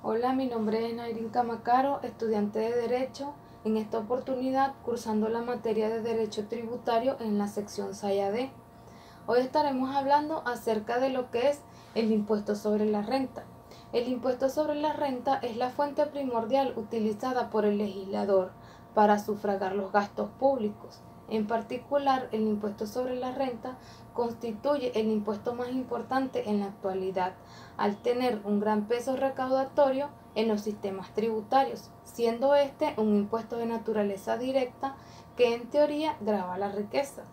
Hola, mi nombre es Nairin Camacaro, estudiante de Derecho, en esta oportunidad cursando la materia de Derecho Tributario en la sección SAYAD. Hoy estaremos hablando acerca de lo que es el impuesto sobre la renta. El impuesto sobre la renta es la fuente primordial utilizada por el legislador para sufragar los gastos públicos. En particular, el impuesto sobre la renta constituye el impuesto más importante en la actualidad, al tener un gran peso recaudatorio en los sistemas tributarios, siendo este un impuesto de naturaleza directa que en teoría grava la riqueza.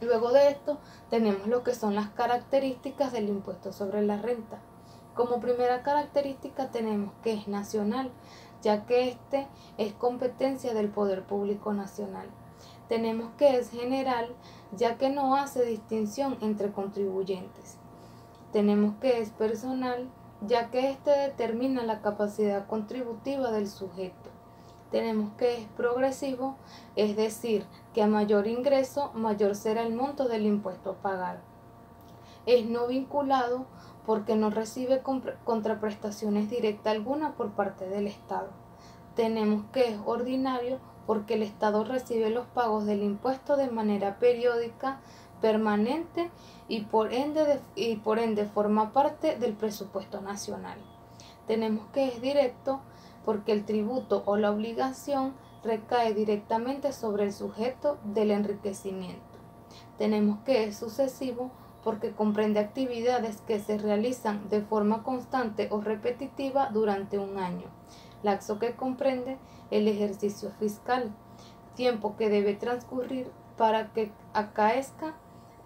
Luego de esto tenemos lo que son las características del impuesto sobre la renta. Como primera característica tenemos que es nacional, ya que este es competencia del poder público nacional. Tenemos que es general, ya que no hace distinción entre contribuyentes. Tenemos que es personal, ya que este determina la capacidad contributiva del sujeto. Tenemos que es progresivo, es decir, que a mayor ingreso, mayor será el monto del impuesto a pagar. Es no vinculado porque no recibe contraprestaciones directas alguna por parte del Estado. Tenemos que es ordinario porque el Estado recibe los pagos del impuesto de manera periódica, permanente y por ende forma parte del presupuesto nacional. Tenemos que es directo porque el tributo o la obligación recae directamente sobre el sujeto del enriquecimiento. Tenemos que es sucesivo porque comprende actividades que se realizan de forma constante o repetitiva durante un año, lapso que comprende el ejercicio fiscal, tiempo que debe transcurrir para que acaezca,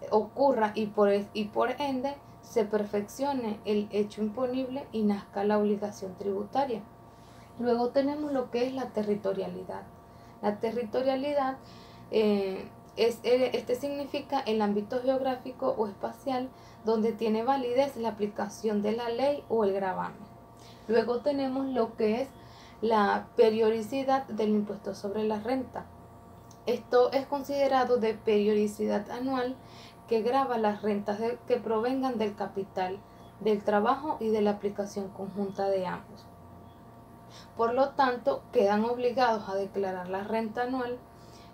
ocurra y por ende se perfeccione el hecho imponible y nazca la obligación tributaria. Luego tenemos lo que es la territorialidad. La territorialidad este significa el ámbito geográfico o espacial donde tiene validez la aplicación de la ley o el gravamen. Luego tenemos lo que es la periodicidad del impuesto sobre la renta. Esto es considerado de periodicidad anual que grava las rentas que provengan del capital, del trabajo y de la aplicación conjunta de ambos. Por lo tanto, quedan obligados a declarar la renta anual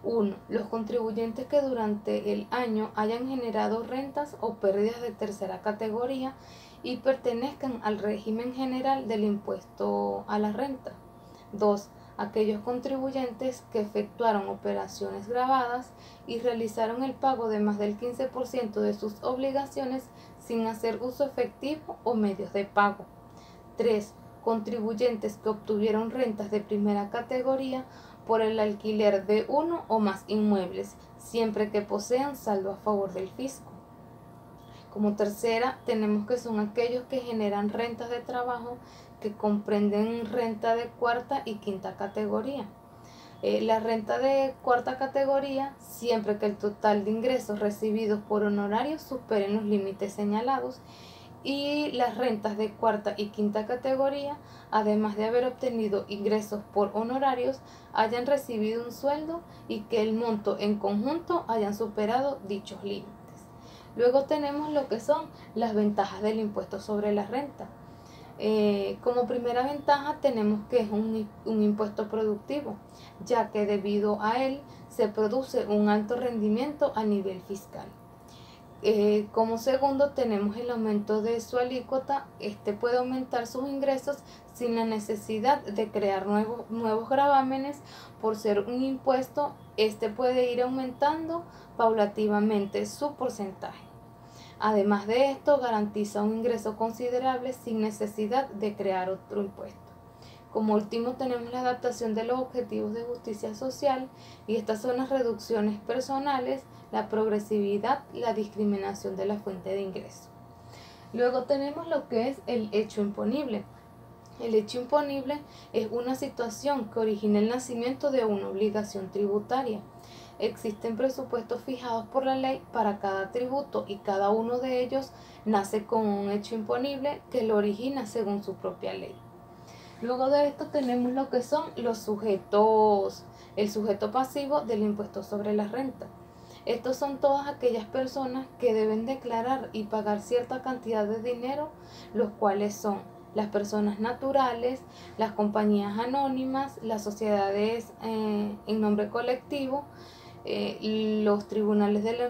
1. Los contribuyentes que durante el año hayan generado rentas o pérdidas de tercera categoría y pertenezcan al régimen general del impuesto a la renta. 2. Aquellos contribuyentes que efectuaron operaciones gravadas y realizaron el pago de más del 15% de sus obligaciones sin hacer uso efectivo o medios de pago. 3. Contribuyentes que obtuvieron rentas de primera categoría por el alquiler de uno o más inmuebles, siempre que posean saldo a favor del fisco. Como tercera, tenemos que son aquellos que generan rentas de trabajo que comprenden renta de cuarta y quinta categoría. La renta de cuarta categoría, siempre que el total de ingresos recibidos por honorarios superen los límites señalados, y las rentas de cuarta y quinta categoría, además de haber obtenido ingresos por honorarios, hayan recibido un sueldo y que el monto en conjunto hayan superado dichos límites. Luego tenemos lo que son las ventajas del impuesto sobre la renta. Como primera ventaja tenemos que es un impuesto productivo, ya que debido a él se produce un alto rendimiento a nivel fiscal. Como segundo tenemos el aumento de su alícuota. Este puede aumentar sus ingresos sin la necesidad de crear nuevos gravámenes. Por ser un impuesto, este puede ir aumentando paulativamente su porcentaje. Además de esto, garantiza un ingreso considerable sin necesidad de crear otro impuesto. Como último tenemos la adaptación de los objetivos de justicia social, y estas son las reducciones personales, la progresividad, la discriminación de la fuente de ingreso. Luego tenemos lo que es el hecho imponible. El hecho imponible es una situación que origina el nacimiento de una obligación tributaria. Existen presupuestos fijados por la ley para cada tributo y cada uno de ellos nace con un hecho imponible que lo origina según su propia ley. Luego de esto tenemos lo que son los sujetos, el sujeto pasivo del impuesto sobre la renta. Estos son todas aquellas personas que deben declarar y pagar cierta cantidad de dinero, los cuales son las personas naturales, las compañías anónimas, las sociedades en nombre colectivo, los tribunales del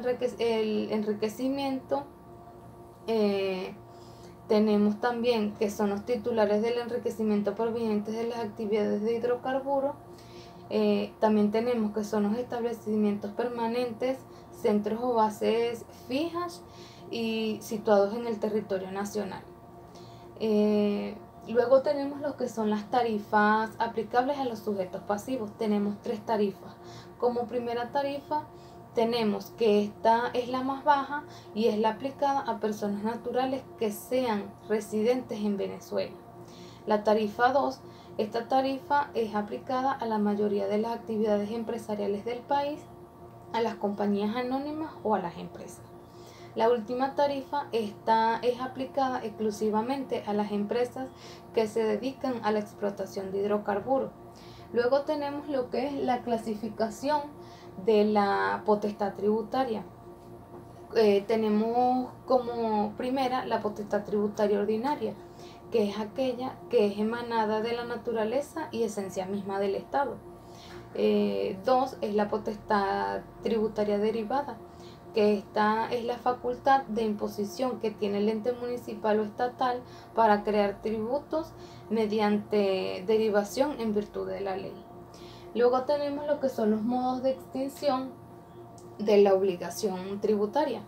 enriquecimiento. Tenemos también que son los titulares del enriquecimiento provenientes de las actividades de hidrocarburos. También tenemos que son los establecimientos permanentes, centros o bases fijas y situados en el territorio nacional. Luego tenemos lo que son las tarifas aplicables a los sujetos pasivos. Tenemos 3 tarifas. Como primera tarifa tenemos que esta es la más baja y es la aplicada a personas naturales que sean residentes en Venezuela. La tarifa 2, esta tarifa es aplicada a la mayoría de las actividades empresariales del país, a las compañías anónimas o a las empresas. La última tarifa esta es aplicada exclusivamente a las empresas que se dedican a la explotación de hidrocarburos. Luego tenemos lo que es la clasificación de la potestad tributaria. Tenemos como primera la potestad tributaria ordinaria, que es aquella que es emanada de la naturaleza y esencia misma del Estado. 2 es la potestad tributaria derivada, que esta es la facultad de imposición que tiene el ente municipal o estatal para crear tributos mediante derivación en virtud de la ley. Luego tenemos lo que son los modos de extinción de la obligación tributaria.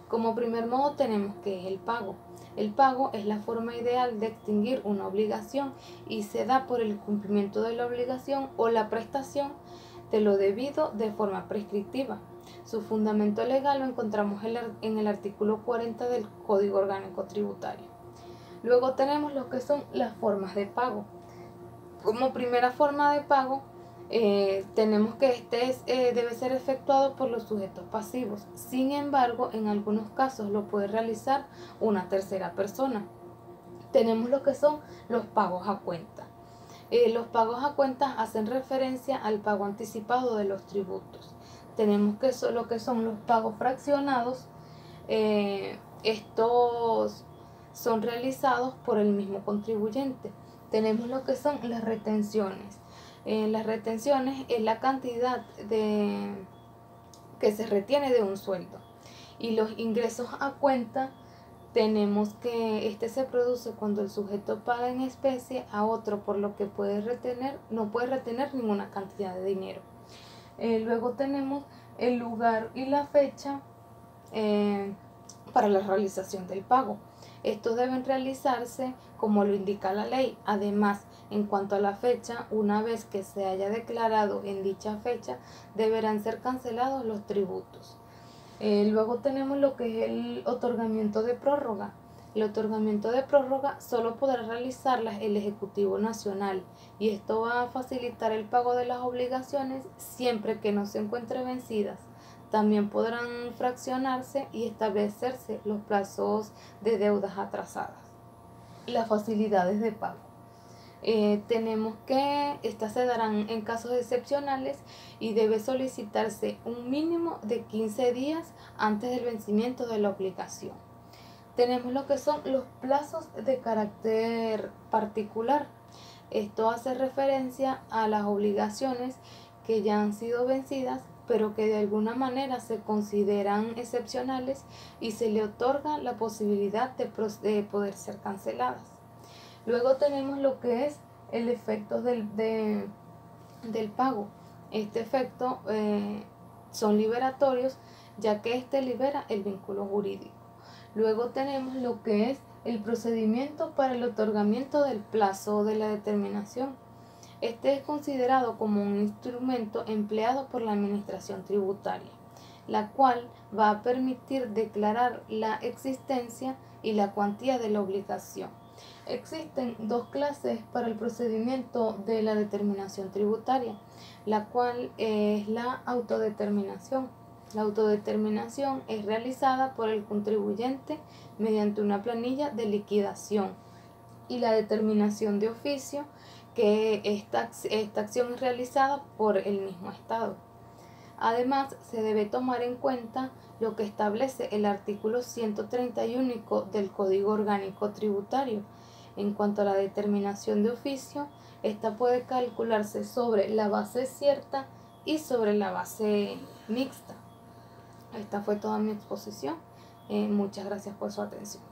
Como primer modo tenemos que es el pago. El pago es la forma ideal de extinguir una obligación y se da por el cumplimiento de la obligación o la prestación de lo debido de forma prescriptiva. Su fundamento legal lo encontramos en el artículo 40 del Código Orgánico Tributario. Luego tenemos lo que son las formas de pago. Como primera forma de pago tenemos que debe ser efectuado por los sujetos pasivos. Sin embargo, en algunos casos lo puede realizar una tercera persona. Tenemos lo que son los pagos a cuenta. Los pagos a cuenta hacen referencia al pago anticipado de los tributos. Tenemos que lo que son los pagos fraccionados. Estos son realizados por el mismo contribuyente. Tenemos lo que son las retenciones. Las retenciones es la cantidad que se retiene de un sueldo. Y los ingresos a cuenta tenemos que este se produce cuando el sujeto paga en especie a otro, por lo que no puede retener ninguna cantidad de dinero. Luego tenemos el lugar y la fecha para la realización del pago. Estos deben realizarse como lo indica la ley. Además, en cuanto a la fecha, una vez que se haya declarado en dicha fecha, deberán ser cancelados los tributos. Luego tenemos lo que es el otorgamiento de prórroga. El otorgamiento de prórroga solo podrá realizarlas el Ejecutivo Nacional y esto va a facilitar el pago de las obligaciones siempre que no se encuentren vencidas. También podrán fraccionarse y establecerse los plazos de deudas atrasadas. Las facilidades de pago. Tenemos que estas se darán en casos excepcionales y debe solicitarse un mínimo de 15 días antes del vencimiento de la obligación. Tenemos lo que son los plazos de carácter particular. Esto hace referencia a las obligaciones que ya han sido vencidas, pero que de alguna manera se consideran excepcionales y se le otorga la posibilidad de poder ser canceladas. Luego tenemos lo que es el efecto del pago. Este efecto son liberatorios, ya que este libera el vínculo jurídico. Luego tenemos lo que es el procedimiento para el otorgamiento del plazo de la determinación. Este es considerado como un instrumento empleado por la Administración Tributaria, la cual va a permitir declarar la existencia y la cuantía de la obligación. Existen 2 clases para el procedimiento de la determinación tributaria, la cual es la autodeterminación. La autodeterminación es realizada por el contribuyente mediante una planilla de liquidación, y la determinación de oficio, que esta acción es realizada por el mismo Estado. Además, se debe tomar en cuenta lo que establece el artículo 131 del Código Orgánico Tributario. En cuanto a la determinación de oficio, esta puede calcularse sobre la base cierta y sobre la base mixta. Esta fue toda mi exposición. Muchas gracias por su atención.